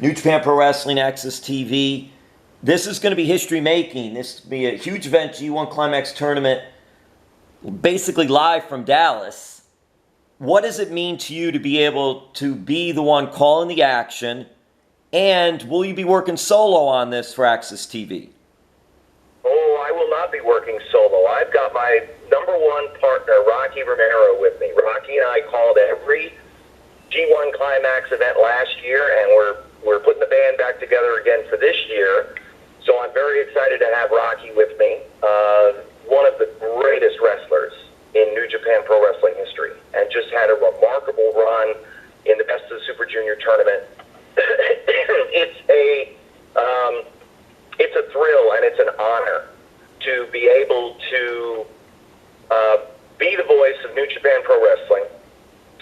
New Japan Pro Wrestling, AXS TV. This is going to be history making. This will be a huge event, G1 Climax Tournament, basically live from Dallas. What does it mean to you to be able to be the one calling the action? And will you be working solo on this for AXS TV? Oh, I will not be working solo. I've got my number one partner, Rocky Romero, with me. Rocky and I called every G1 Climax event last year, and we're putting the band back together again for this year. So I'm very excited to have Rocky with me. One of the greatest wrestlers in New Japan Pro Wrestling history, and just had a remarkable run in the Best of the Super Junior tournament. It's a thrill and it's an honor to be able to be the voice of New Japan Pro Wrestling,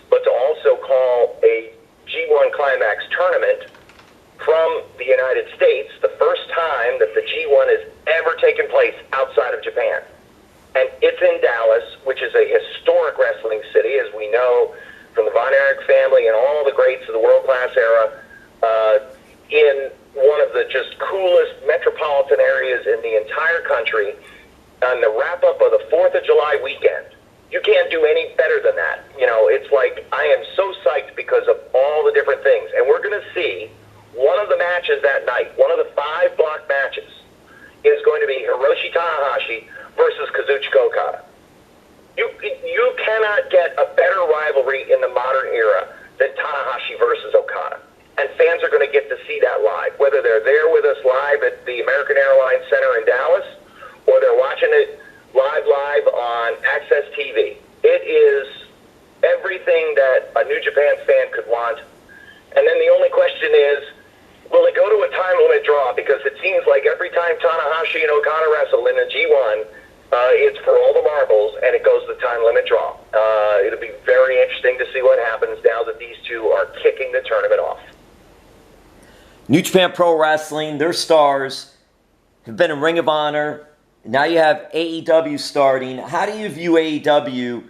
but to also call a G1 Climax tournament from the United States, the first time that the G1 has ever taken place outside of Japan. And it's in Dallas, which is a historic wrestling city, as we know from the Von Erich family and all the greats of the world-class era, in one of the just coolest metropolitan areas in the entire country, on the wrap-up of the 4th of July weekend. You can't do any better than that. You know, it's like I am so psyched because of all the different things. And we're going to see one of the matches that night, one of the 5 block matches, is going to be Hiroshi Tanahashi versus Kazuchika Okada. You cannot get a better rivalry in the modern era than Tanahashi versus Okada. And fans are going to get to see that live, whether they're there with us live at the American Airlines Center in Dallas, or they're watching it live on AXS TV. It is everything that a New Japan fan could want. And then the only question is, will it go to a time limit draw? Because it seems like every time Tanahashi and Okada wrestle in a G1, it's for all the marbles, and it goes to the time limit draw. It'll be very interesting to see what happens now that these two are kicking the tournament off. New Japan Pro Wrestling, their stars have been in Ring of Honor. Now you have AEW starting. How do you view AEW?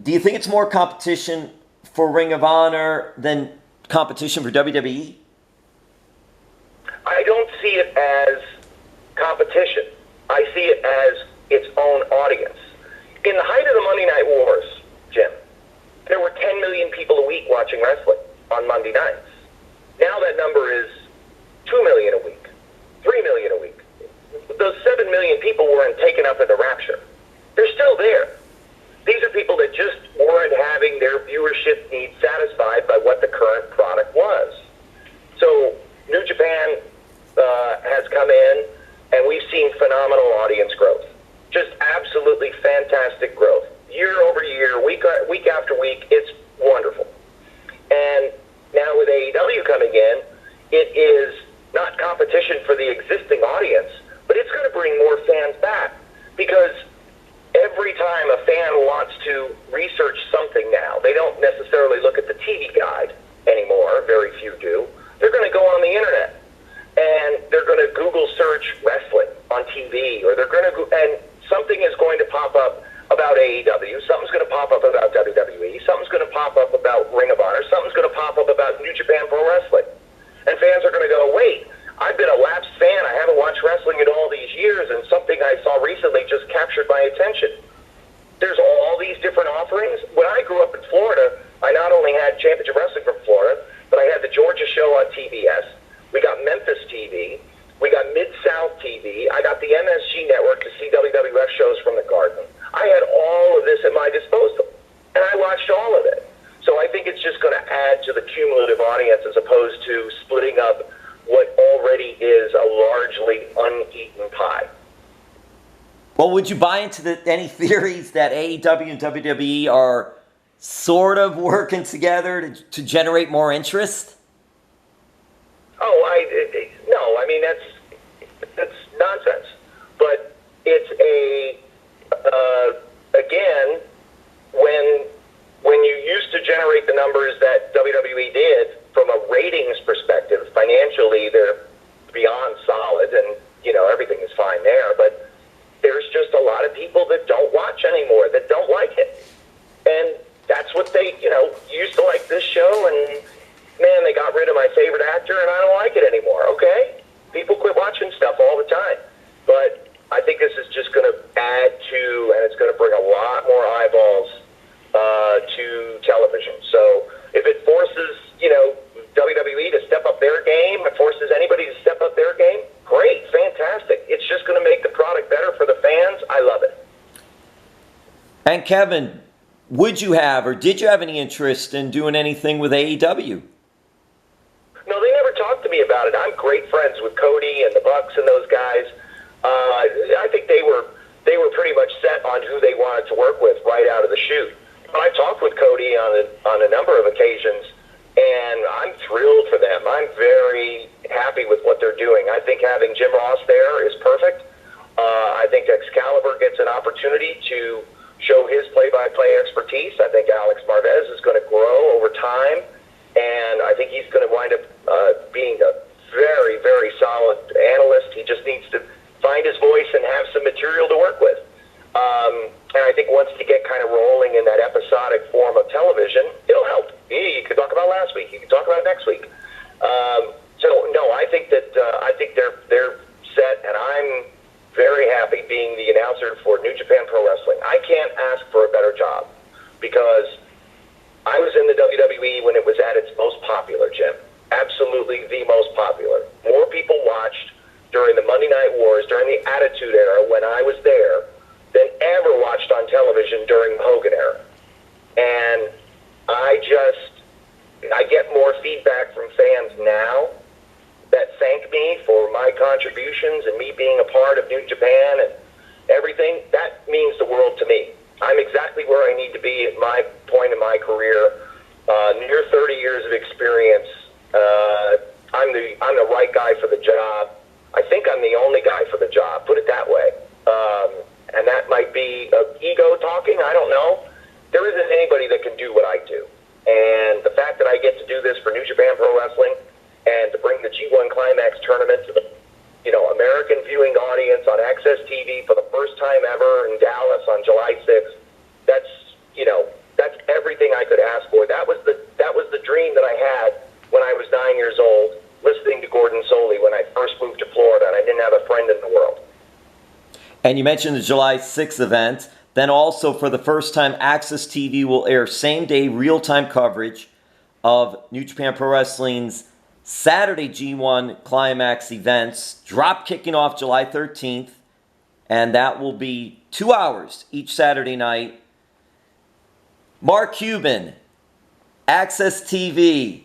Do you think it's more competition for Ring of Honor than competition for WWE? I don't see it as competition. I see it as its own audience. In the height of the Monday Night Wars, Jim, there were 10 million people a week watching wrestling on Monday nights. Now that number is 2 million a week, 3 million a week. Those 7 million people weren't taken up in the rapture. They're still there. These are people that just weren't having their viewership needs satisfied by what the current product was. So New Japan has come in, and we've seen phenomenal audience growth. Just absolutely fantastic growth. Year over year, week after week, it's wonderful. And now with AEW coming in, it is not competition for the existing audience, but it's going to bring more fans back, because every time a fan wants to research something now, they don't necessarily look at the TV guide anymore, very few do. They're going to go on the internet, and they're going to Google search wrestling on TV, or they're going to and something is going to pop up about AEW, something's going to pop up about WWE, something's going to pop up about Ring of Honor, something's going to pop up about New Japan Pro Wrestling. And fans are going to go, wait, I've been a lapsed fan. I haven't watched wrestling in all these years, and something I saw recently just captured my attention. There's all these different offerings. When I grew up in Florida, I not only had Championship Wrestling from Florida, but I had the Georgia show on TBS. We got Memphis TV. We got Mid-South TV. I got the MSG network to see WWF shows from the Garden. I had all of this at my disposal, and I watched all of it. So I think it's just going to add to the cumulative audience as opposed to splitting up what already is a largely uneaten pie. Well, would you buy into any theories that AEW and WWE are sort of working together to generate more interest? No, I mean, that's nonsense. But it's again, when you used to generate the numbers that WWE did from a ratings perspective, financially they're beyond solid, and everything is fine there, but there's just a lot of people that don't watch anymore, that don't like it. And that's what they, used to like this show, and man, they their game and forces anybody to step up their game, great, fantastic. It's just going to make the product better for the fans. I love it. And Kevin, would you have or did you have any interest in doing anything with AEW? No, they never talked to me about it. I'm great friends with Cody and the Bucks and those guys. I think they were pretty much set on who they wanted to work with right out of the chute. But I talked with Cody on a number of occasions, and I'm thrilled for them. I'm very happy with what they're doing. I think having Jim Ross there is perfect. I think Excalibur gets an opportunity to show his play-by-play expertise. I think Alex Marvez is going to grow over time, and I think he's going to wind up being a very, very solid analyst. He just needs to find his voice and have some material to work with. And I think once you get kind of rolling in that episodic form of television, it'll help. You could talk about last week. You can talk about next week. So no, I think that they're set, and I'm very happy being the announcer for New Japan Pro Wrestling. I can't ask for a better job because I was in the WWE when it was at its most popular, Jim. Absolutely the most popular. More people watched during the Monday Night Wars, during the Attitude Era when I was there, than ever watched on television during the Hogan era. And I get more feedback from fans now that thank me for my contributions and me being a part of New Japan and everything. That means the world to me. I'm exactly where I need to be at my point in my career. Near 30 years of experience. I'm the right guy for the job. I think I'm the only guy for the job, put it that way. And that might be ego talking, I don't know. There isn't anybody that can do what I do. And the fact that I get to do this for New Japan Pro Wrestling and to bring the G1 Climax Tournament to the American viewing audience on AXS TV for the first time ever in Dallas on July 6th, that's everything I could ask for. That was the dream that I had when I was 9 years old, listening to Gordon Soley when I first moved to Florida, and I didn't have a friend in the world. And you mentioned the July 6th event. Then also for the first time, AXS TV will air same-day real-time coverage of New Japan Pro Wrestling's Saturday G1 Climax events, drop kicking off July 13th. And that will be 2 hours each Saturday night. Mark Cuban, AXS TV,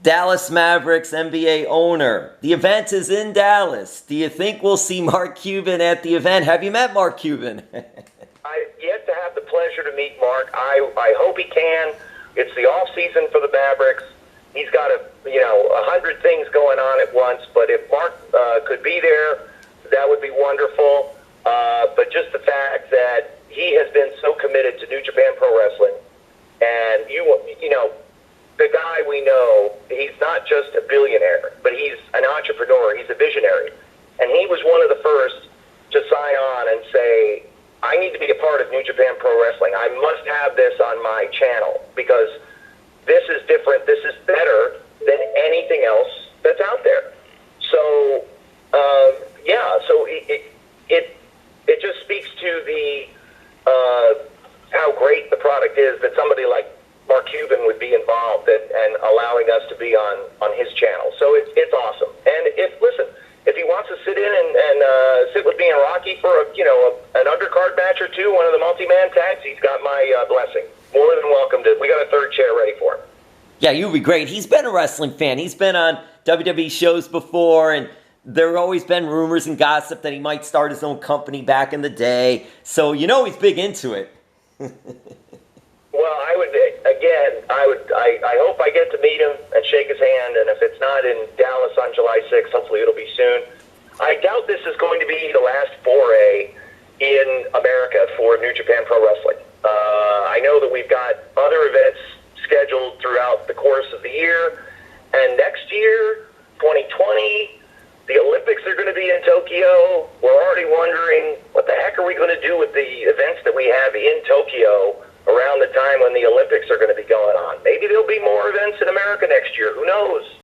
Dallas Mavericks NBA owner. The event is in Dallas. Do you think we'll see Mark Cuban at the event? Have you met Mark Cuban? I've yet to have the pleasure to meet Mark. I hope he can. It's the off season for the Mavericks. He's got 100 things going on at once. But if Mark could be there, that would be wonderful. But just the fact that he has been so committed to New Japan Pro Wrestling, and the guy we know, he's not just a billionaire, but he's an entrepreneur. He's a visionary. And he was one of the first to sign on and say, I need to be a part of New Japan Pro Wrestling. I must have this on my channel because this is different. This is better than anything else that's out there. So, so it just speaks to the how great the product is that somebody like Mark Cuban would be involved and allowing us to be on his channel. So it's awesome. And if he wants to sit in and sit with me and Rocky for an undercard match or two, one of the multi-man tags, he's got my blessing. More than welcome to. We got a third chair ready for him. Yeah, you'd be great. He's been a wrestling fan. He's been on WWE shows before, and there have always been rumors and gossip that he might start his own company back in the day. So he's big into it. Well, I hope I get to meet him and shake his hand, and if it's not in Dallas on July 6th, hopefully it'll be soon. I doubt this is going to be the last foray in America for New Japan Pro Wrestling. I know that we've got other events scheduled throughout the course of the year, and next year, 2020, the Olympics are going to be in Tokyo. We're already wondering, what the heck are we going to do with the events that we have in Tokyo around the time when the Olympics are going to be going on? Maybe there'll be more events in America next year. Who knows?